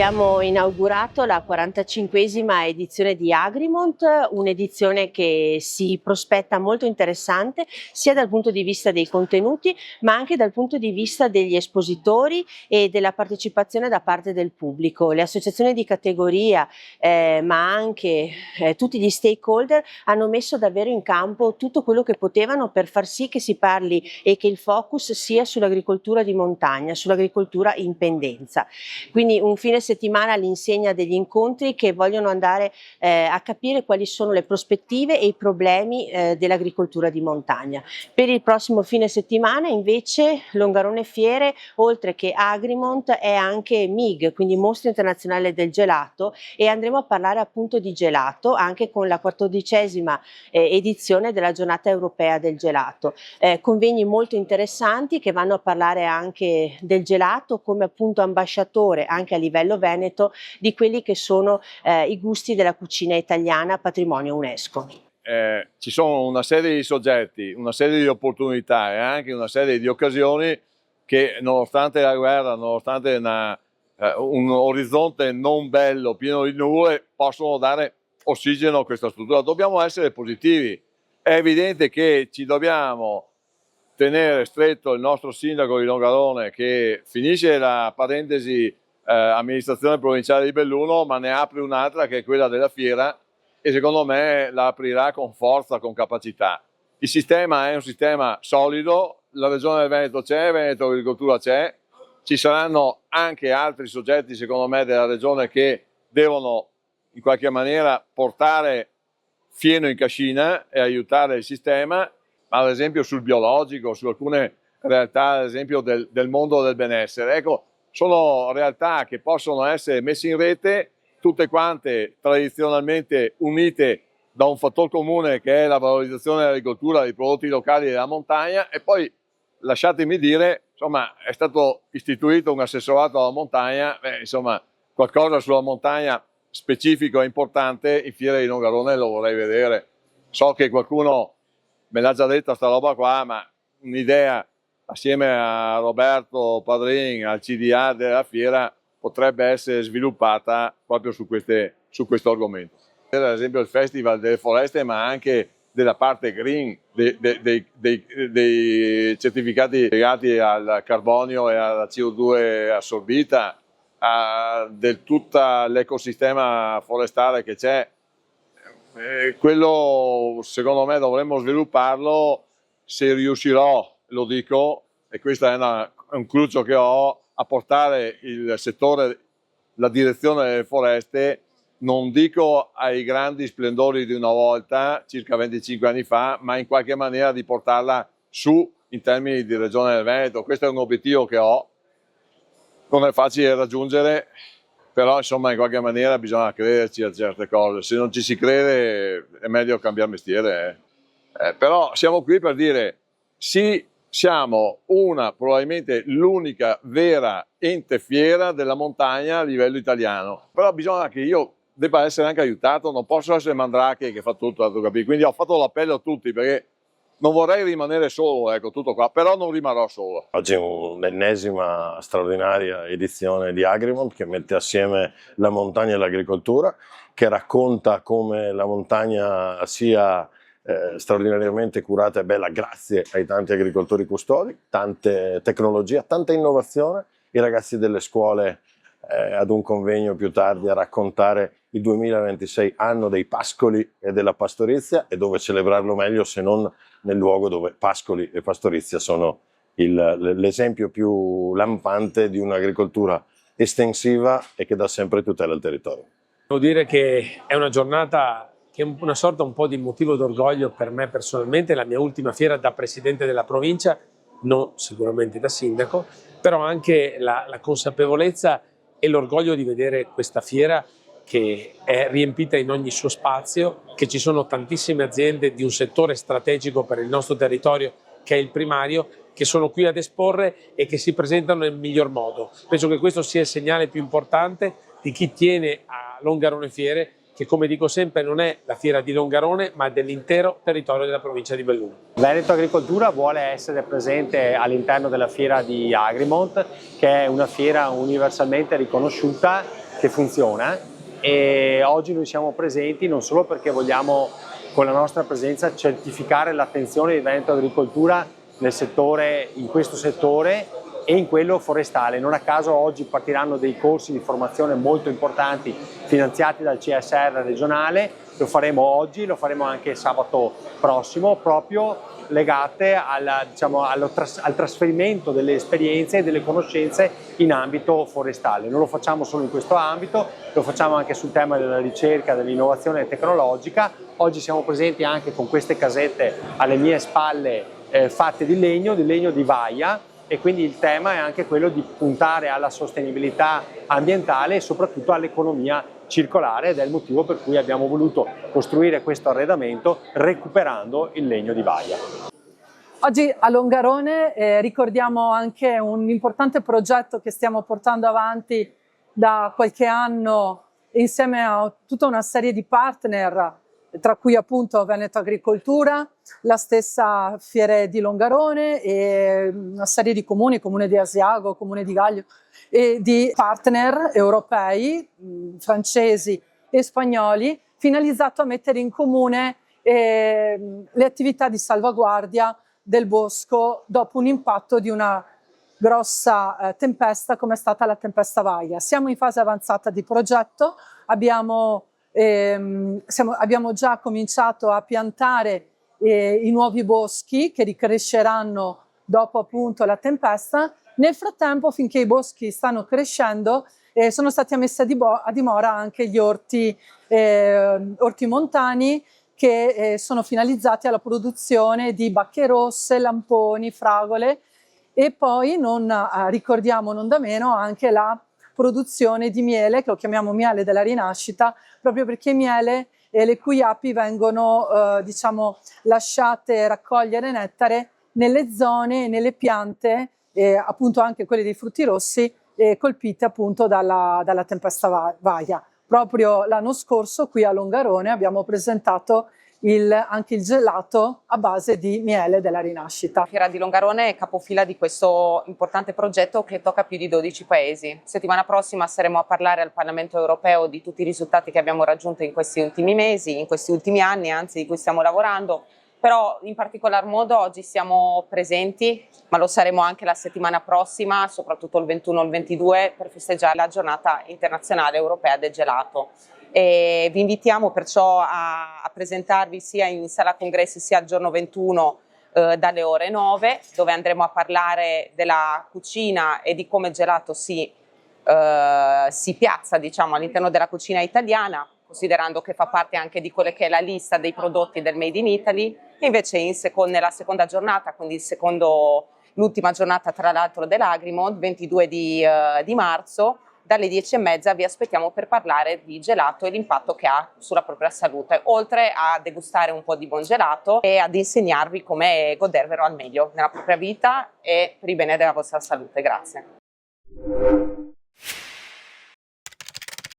Abbiamo inaugurato la 45esima edizione di Agrimont, un'edizione che si prospetta molto interessante sia dal punto di vista dei contenuti ma anche dal punto di vista degli espositori e della partecipazione da parte del pubblico. Le associazioni di categoria ma anche tutti gli stakeholder hanno messo davvero in campo tutto quello che potevano per far sì che si parli e che il focus sia sull'agricoltura di montagna, sull'agricoltura in pendenza. Quindi un fine settimana all'insegna degli incontri che vogliono andare a capire quali sono le prospettive e i problemi dell'agricoltura di montagna. Per il prossimo fine settimana invece Longarone Fiere, oltre che Agrimont, è anche MIG, quindi Mostra Internazionale del Gelato, e andremo a parlare appunto di gelato anche con la 14ª edizione della Giornata Europea del Gelato. Convegni molto interessanti che vanno a parlare anche del gelato come appunto ambasciatore anche a livello veneto di quelli che sono i gusti della cucina italiana, patrimonio UNESCO. Ci sono una serie di soggetti, una serie di opportunità e anche una serie di occasioni che nonostante la guerra, nonostante un orizzonte non bello, pieno di nuvole, possono dare ossigeno a questa struttura. Dobbiamo essere positivi. È evidente che ci dobbiamo tenere stretto il nostro sindaco di Longarone che finisce la parentesi amministrazione provinciale di Belluno, ma ne apre un'altra che è quella della fiera e secondo me la aprirà con forza, con capacità. Il sistema è un sistema solido, la regione del Veneto c'è, Veneto Agricoltura c'è, ci saranno anche altri soggetti secondo me della regione che devono in qualche maniera portare fieno in cascina e aiutare il sistema, ma ad esempio sul biologico, su alcune realtà ad esempio del mondo del benessere. Ecco, sono realtà che possono essere messe in rete, tutte quante tradizionalmente unite da un fattore comune che è la valorizzazione dell'agricoltura, dei prodotti locali della montagna e poi, lasciatemi dire, insomma, è stato istituito un assessorato alla montagna, insomma, qualcosa sulla montagna specifico e importante in Fiera di Longarone lo vorrei vedere. So che qualcuno me l'ha già detta sta roba qua, ma un'idea assieme a Roberto Padrin, al CDA della fiera, potrebbe essere sviluppata proprio su questo argomento. Per esempio il Festival delle Foreste, ma anche della parte green, dei certificati legati al carbonio e alla CO2 assorbita, del tutto l'ecosistema forestale che c'è. Quello secondo me dovremmo svilupparlo, se riuscirò, lo dico, e questo è un cruccio che ho, a portare il settore, la direzione delle foreste, non dico ai grandi splendori di una volta, circa 25 anni fa, ma in qualche maniera di portarla su in termini di regione del Veneto. Questo è un obiettivo che ho, non è facile raggiungere, però insomma in qualche maniera bisogna crederci a certe cose, se non ci si crede è meglio cambiare mestiere. Però siamo qui per dire sì, siamo probabilmente l'unica vera ente fiera della montagna a livello italiano, però bisogna che io debba essere anche aiutato, non posso essere Mandrake che fa tutto, quindi ho fatto l'appello a tutti perché non vorrei rimanere solo, ecco, tutto qua, però non rimarrò solo. Oggi è un'ennesima straordinaria edizione di Agrimont che mette assieme la montagna e l'agricoltura, che racconta come la montagna sia straordinariamente curata e bella grazie ai tanti agricoltori custodi, tante tecnologie, tanta innovazione. I ragazzi delle scuole ad un convegno più tardi a raccontare il 2026 anno dei pascoli e della pastorizia, e dove celebrarlo meglio se non nel luogo dove pascoli e pastorizia sono l'esempio più lampante di un'agricoltura estensiva e che dà sempre tutela al territorio. Devo dire che è una giornata che è una sorta un po' di motivo d'orgoglio per me personalmente, la mia ultima fiera da presidente della provincia, non sicuramente da sindaco, però anche la consapevolezza e l'orgoglio di vedere questa fiera che è riempita in ogni suo spazio, che ci sono tantissime aziende di un settore strategico per il nostro territorio che è il primario, che sono qui ad esporre e che si presentano nel miglior modo. Penso che questo sia il segnale più importante di chi tiene a Longarone Fiere, che come dico sempre non è la fiera di Longarone ma dell'intero territorio della provincia di Belluno. Veneto Agricoltura vuole essere presente all'interno della fiera di Agrimont, che è una fiera universalmente riconosciuta che funziona, e oggi noi siamo presenti non solo perché vogliamo con la nostra presenza certificare l'attenzione di Veneto Agricoltura in questo settore e in quello forestale. Non a caso oggi partiranno dei corsi di formazione molto importanti finanziati dal CSR regionale, lo faremo oggi, lo faremo anche sabato prossimo, proprio legate al trasferimento delle esperienze e delle conoscenze in ambito forestale. Non lo facciamo solo in questo ambito, lo facciamo anche sul tema della ricerca, dell'innovazione tecnologica. Oggi siamo presenti anche con queste casette alle mie spalle fatte di legno di vaia, e quindi il tema è anche quello di puntare alla sostenibilità ambientale e soprattutto all'economia circolare, ed è il motivo per cui abbiamo voluto costruire questo arredamento recuperando il legno di vaia. Oggi a Longarone ricordiamo anche un importante progetto che stiamo portando avanti da qualche anno insieme a tutta una serie di partner, tra cui appunto Veneto Agricoltura, la stessa Fiere di Longarone e una serie di comuni, Comune di Asiago, Comune di Gaglio, e di partner europei, francesi e spagnoli, finalizzato a mettere in comune le attività di salvaguardia del bosco dopo un impatto di una grossa tempesta come è stata la tempesta Vaia. Siamo in fase avanzata di progetto, abbiamo già cominciato a piantare i nuovi boschi che ricresceranno dopo appunto la tempesta. Nel frattempo, finché i boschi stanno crescendo, sono stati messi a dimora anche gli orti montani, che sono finalizzati alla produzione di bacche rosse, lamponi, fragole, e poi ricordiamo non da meno anche la produzione di miele, che lo chiamiamo miele della rinascita, proprio perché miele le cui api vengono lasciate raccogliere nettare nelle zone, nelle piante, appunto anche quelle dei frutti rossi, colpite appunto dalla tempesta Vaia. Proprio l'anno scorso qui a Longarone abbiamo presentato anche il gelato a base di miele della rinascita. Fiera di Longarone è capofila di questo importante progetto che tocca più di 12 paesi. Settimana prossima saremo a parlare al Parlamento europeo di tutti i risultati che abbiamo raggiunto in questi ultimi mesi, in questi ultimi anni, anzi, di cui stiamo lavorando. Però in particolar modo oggi siamo presenti, ma lo saremo anche la settimana prossima, soprattutto il 21 e il 22, per festeggiare la giornata internazionale europea del gelato. E vi invitiamo perciò a presentarvi sia in sala congressi sia il giorno 21 dalle ore 9, dove andremo a parlare della cucina e di come il gelato si piazza, diciamo, all'interno della cucina italiana, considerando che fa parte anche di quella che è la lista dei prodotti del Made in Italy. E invece nella seconda giornata, quindi l'ultima giornata tra l'altro dell'Agrimont, 22 di marzo, dalle 10:30 vi aspettiamo per parlare di gelato e l'impatto che ha sulla propria salute, oltre a degustare un po' di buon gelato e ad insegnarvi come godervelo al meglio nella propria vita e per il bene della vostra salute. Grazie.